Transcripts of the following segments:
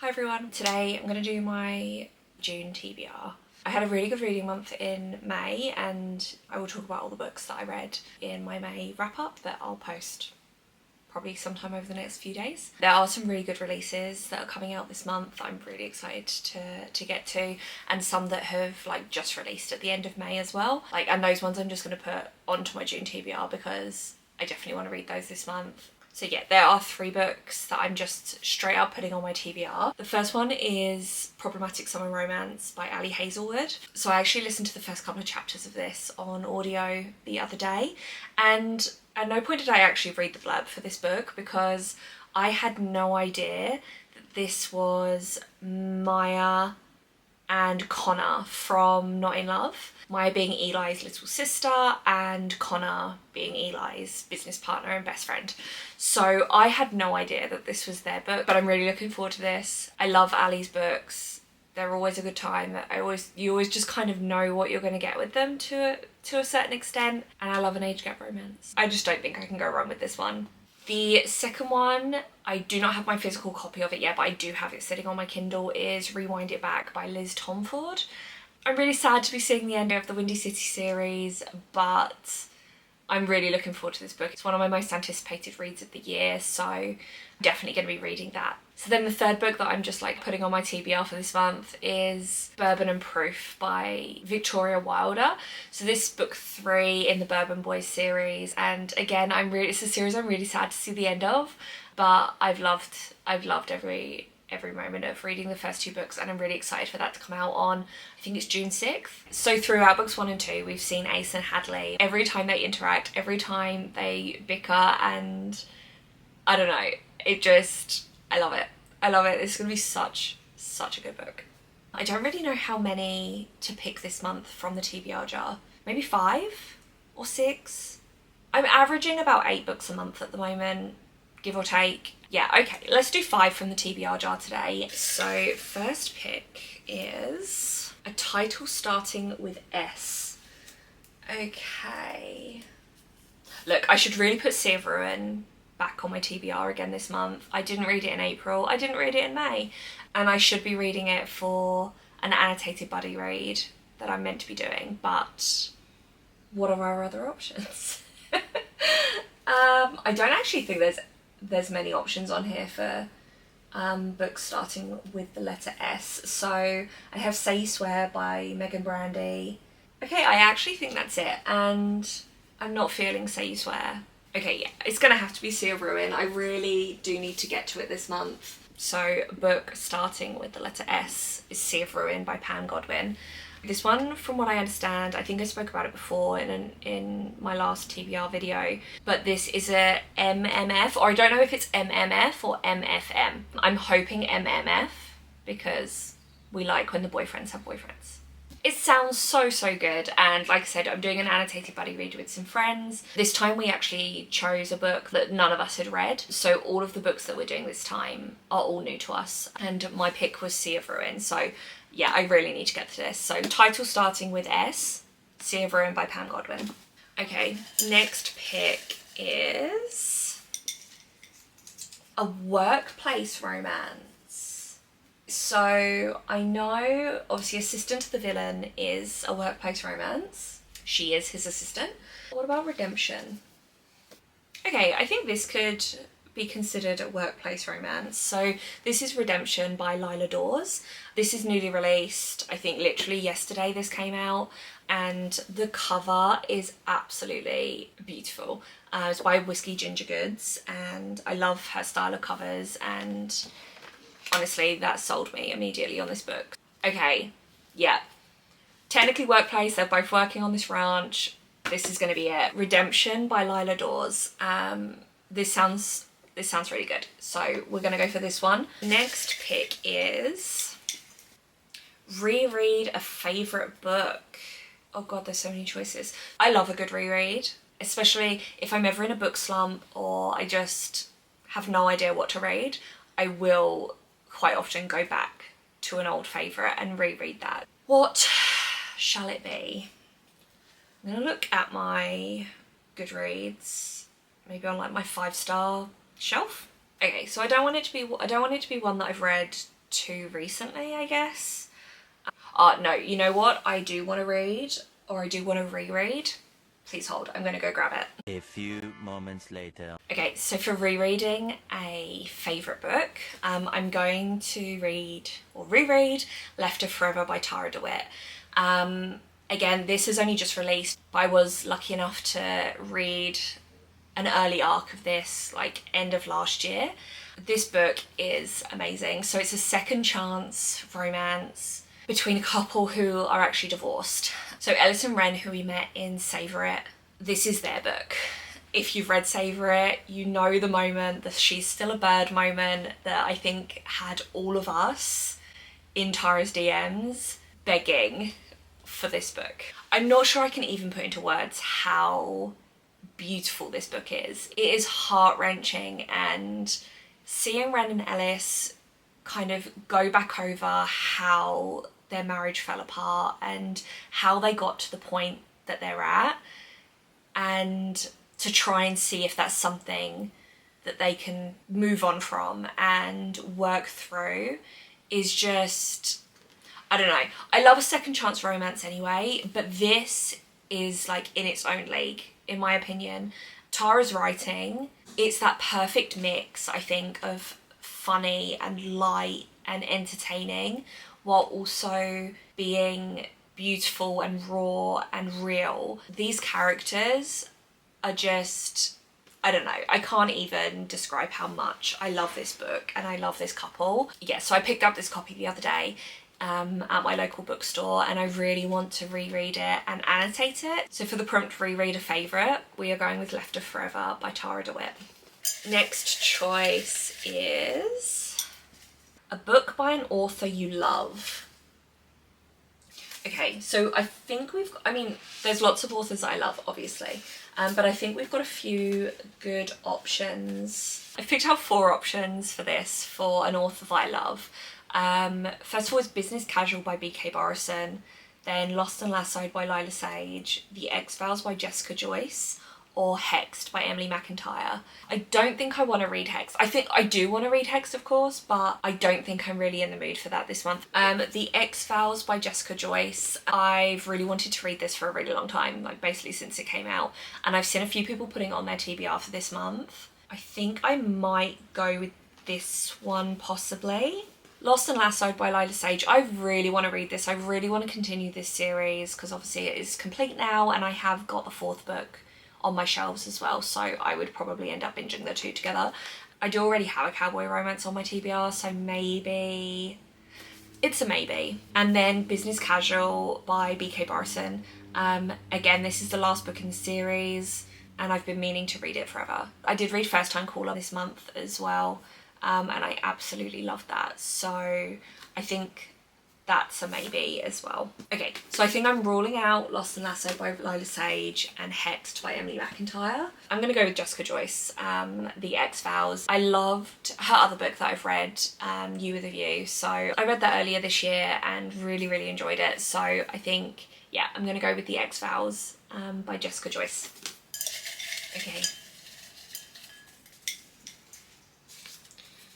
Hi everyone, today I'm going to do my June TBR. I had a really good reading month in May and I will talk about all the books that I read in my May wrap up that I'll post probably sometime over the next few days. There are some really good releases that are coming out this month that I'm really excited to get to, and some that have just released at the end of May as well. And those ones I'm just going to put onto my June TBR because I definitely want to read those this month. So yeah, there are 3 books that I'm just straight up putting on my TBR. The first one is Problematic Summer Romance by Ali Hazelwood. So I actually listened to the first couple of chapters of this on audio the other day, and at no point did I actually read the blurb for this book because I had no idea that this was Maya and Connor from Not in Love. Maya being Eli's little sister and Connor being Eli's business partner and best friend. So I had no idea that this was their book, but I'm really looking forward to this. I love Ali's books. They're always a good time. You always just kind of know what you're going to get with them to a certain extent, and I love an age gap romance. I just don't think I can go wrong with this one. The second one, I do not have my physical copy of it yet, but I do have it sitting on my Kindle, is Rewind It Back by Liz Tomford. I'm really sad to be seeing the end of the Windy City series, but I'm really looking forward to this book. It's one of my most anticipated reads of the year, so I'm definitely going to be reading that. So then the third book that I'm just putting on my TBR for this month is Bourbon and Proof by Victoria Wilder. So this book 3 in the Bourbon Boys series, and again it's a series I'm really sad to see the end of, but I've loved every moment of reading the first 2 books, and I'm really excited for that to come out on, I think it's June 6th. So throughout books 1 and 2 we've seen Ace and Hadley. Every time they interact, every time they bicker, and I don't know, I love it. I love it. This is going to be such a good book. I don't really know how many to pick this month from the TBR jar. Maybe 5 or 6. I'm averaging about 8 books a month at the moment, give or take. Yeah, okay, let's do 5 from the TBR jar today. So first pick is a title starting with S. Okay. Look, I should really put Sea of Ruin back on my TBR again this month. I didn't read it in April, I didn't read it in May, and I should be reading it for an annotated buddy read that I'm meant to be doing, but what are our other options? I don't actually think there's many options on here for books starting with the letter S. So I have Say You Swear by Megan Brandy. Okay, I actually think that's it, and I'm not feeling Say You Swear. Okay, yeah, it's gonna have to be Sea of Ruin. I really do need to get to it this month. So book starting with the letter S is Sea of Ruin by Pam Godwin. This one, from what I understand, I think I spoke about it before in my last TBR video, but this is a MMF, or I don't know if it's MMF or MFM. I'm hoping MMF because we like when the boyfriends have boyfriends. It sounds so good, and like I said, I'm doing an annotated buddy read with some friends. This time we actually chose a book that none of us had read, so all of the books that we're doing this time are all new to us, and my pick was Sea of Ruin, so yeah, I really need to get to this. So title starting with S, Sea of Ruin by Pam Godwin. Okay, next pick is a workplace romance. So I know obviously Assistant to the Villain is a workplace romance. She is his assistant. What about Redemption? Okay, I think this could be considered a workplace romance. So this is Redemption by Lila Dawes. This is newly released. I think literally yesterday this came out, and the cover is absolutely beautiful. It's by Whiskey Ginger Goods, and I love her style of covers, and honestly, that sold me immediately on this book. Okay, yeah. Technically workplace, they're both working on this ranch. This is going to be it. Redemption by Lila Dawes. This sounds really good. So we're going to go for this one. Next pick is reread a favourite book. Oh god, there's so many choices. I love a good reread, especially if I'm ever in a book slump or I just have no idea what to read. I will quite often go back to an old favourite and reread that. What shall it be? I'm gonna look at my Goodreads, maybe on my 5-star shelf. Okay, so I don't want it to be one that I've read too recently, I guess. No, you know what I do want to read, or I do want to reread? Please hold, I'm going to go grab it. A few moments later. Okay, so for rereading a favourite book, I'm going to read or reread Left of Forever by Tara DeWitt. Again, this is only just released. I was lucky enough to read an early arc of this, like end of last year. This book is amazing. So it's a second chance romance between a couple who are actually divorced. So Ellis and Ren, who we met in Savour It, this is their book. If you've read Savour It, you know the moment, the she's still a bird moment that I think had all of us in Tara's DMs begging for this book. I'm not sure I can even put into words how beautiful this book is. It is heart-wrenching, and seeing Ren and Ellis kind of go back over how their marriage fell apart and how they got to the point that they're at, and to try and see if that's something that they can move on from and work through, is just, I don't know. I love a second chance romance anyway, but this is like in its own league, in my opinion. Tara's writing, it's that perfect mix, I think, of funny and light and entertaining, while also being beautiful and raw and real. These characters are just, I don't know, I can't even describe how much I love this book and I love this couple. Yeah, so I picked up this copy the other day at my local bookstore, and I really want to reread it and annotate it. So for the prompt reread a favourite, we are going with Left of Forever by Tara DeWitt. Next choice is a book by an author you love. Okay, so I think there's lots of authors that I love, obviously, but I think we've got a few good options. I've picked out 4 options for this, for an author that I love. First of all is Business Casual by B.K. Borison, then Lost and Lassoed by Lila Sage, The X-Files by Jessica Joyce, or Hexed by Emily McIntyre. I don't think I want to read Hexed. I think I do want to read Hexed, of course, but I don't think I'm really in the mood for that this month. The X-Files by Jessica Joyce. I've really wanted to read this for a really long time, like basically since it came out, and I've seen a few people putting it on their TBR for this month. I think I might go with this one, possibly. Lost and Lassoed by Lila Sage. I really want to read this. I really want to continue this series, because obviously it is complete now, and I have got the 4th book on my shelves as well, so I would probably end up binging the 2 together. I do already have a cowboy romance on my TBR, so maybe it's a maybe. And then Business Casual by B.K. Borison. Again, this is the last book in the series, and I've been meaning to read it forever. I did read First Time Caller this month as well, and I absolutely loved that, so I think that's a maybe as well. Okay, so I think I'm ruling out Lost and Lassoed by Lila Sage and Hexed by Emily McIntyre. I'm gonna go with Jessica Joyce, The X-Files. I loved her other book that I've read, You With A View. So I read that earlier this year and really, really enjoyed it. So I think, yeah, I'm gonna go with The X-Files by Jessica Joyce. Okay.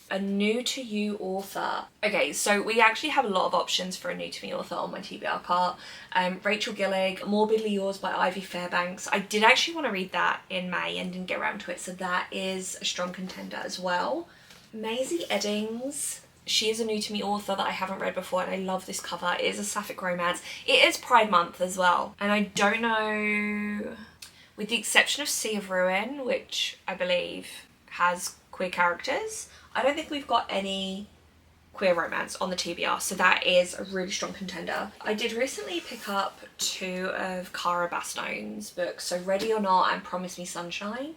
A new to you author. Okay, so we actually have a lot of options for a new to me author on my TBR cart. Rachel Gillig, Morbidly Yours by Ivy Fairbanks. I did actually want to read that in May and didn't get around to it, so that is a strong contender as well. Maisie Eddings. She is a new to me author that I haven't read before, and I love this cover. It is a sapphic romance. It is Pride Month as well, and I don't know, with the exception of Sea of Ruin, which I believe has queer characters, I don't think we've got any queer romance on the TBR, so that is a really strong contender. I did recently pick up 2 of Cara Bastone's books, so Ready or Not and Promise Me Sunshine.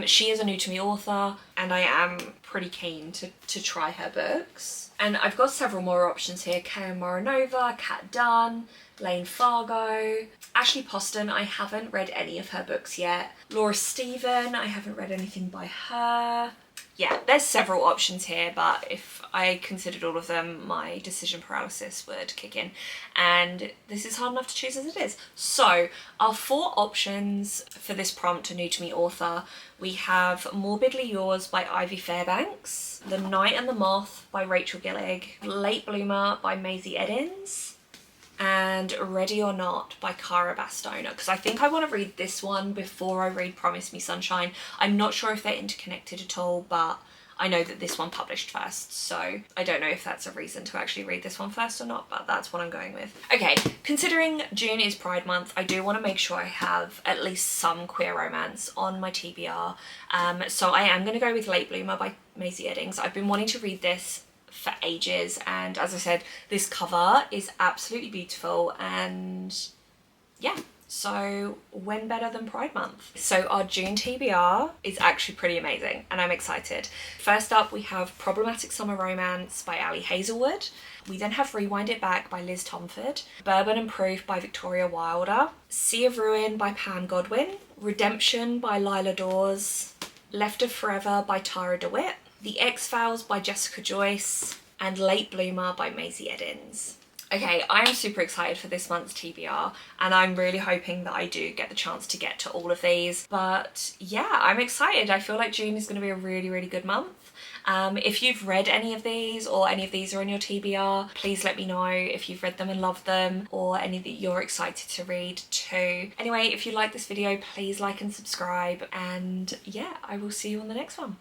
She is a new to me author, and I am pretty keen to try her books. And I've got several more options here. Kaya Moranova, Kat Dunn, Lane Fargo, Ashley Poston. I haven't read any of her books yet. Laura Stephen, I haven't read anything by her. yeah, there's several options here, but if I considered all of them, my decision paralysis would kick in. And this is hard enough to choose as it is. So our 4 options for this prompt, a new to me author, we have Morbidly Yours by Ivy Fairbanks, The Night and the Moth by Rachel Gillig, Late Bloomer by Maisie Edens, and Ready or Not by Cara Bastona, because I think I want to read this one before I read Promise Me Sunshine. I'm not sure if they're interconnected at all, but I know that this one published first, so I don't know if that's a reason to actually read this one first or not, but that's what I'm going with. Okay, considering June is Pride Month, I do want to make sure I have at least some queer romance on my TBR, so I am going to go with Late Bloomer by Maisie Edens. I've been wanting to read this for ages, and as I said, this cover is absolutely beautiful, and yeah, so when better than Pride Month? So our June TBR is actually pretty amazing and I'm excited. First up, we have Problematic Summer Romance by Ali Hazelwood. We then have Rewind It Back by Liz Tomford, Bourbon and Proof by Victoria Wilder, Sea of Ruin by Pam Godwin, Redemption by Lila Dawes, Left of Forever by Tara DeWitt, The X-Files by Jessica Joyce, and Late Bloomer by Maisie Edens. Okay, I'm super excited for this month's TBR, and I'm really hoping that I do get the chance to get to all of these. But yeah, I'm excited. I feel like June is going to be a really, really good month. If you've read any of these, or any of these are in your TBR, please let me know if you've read them and loved them, or any that you're excited to read too. Anyway, if you like this video, please like and subscribe, and yeah, I will see you on the next one.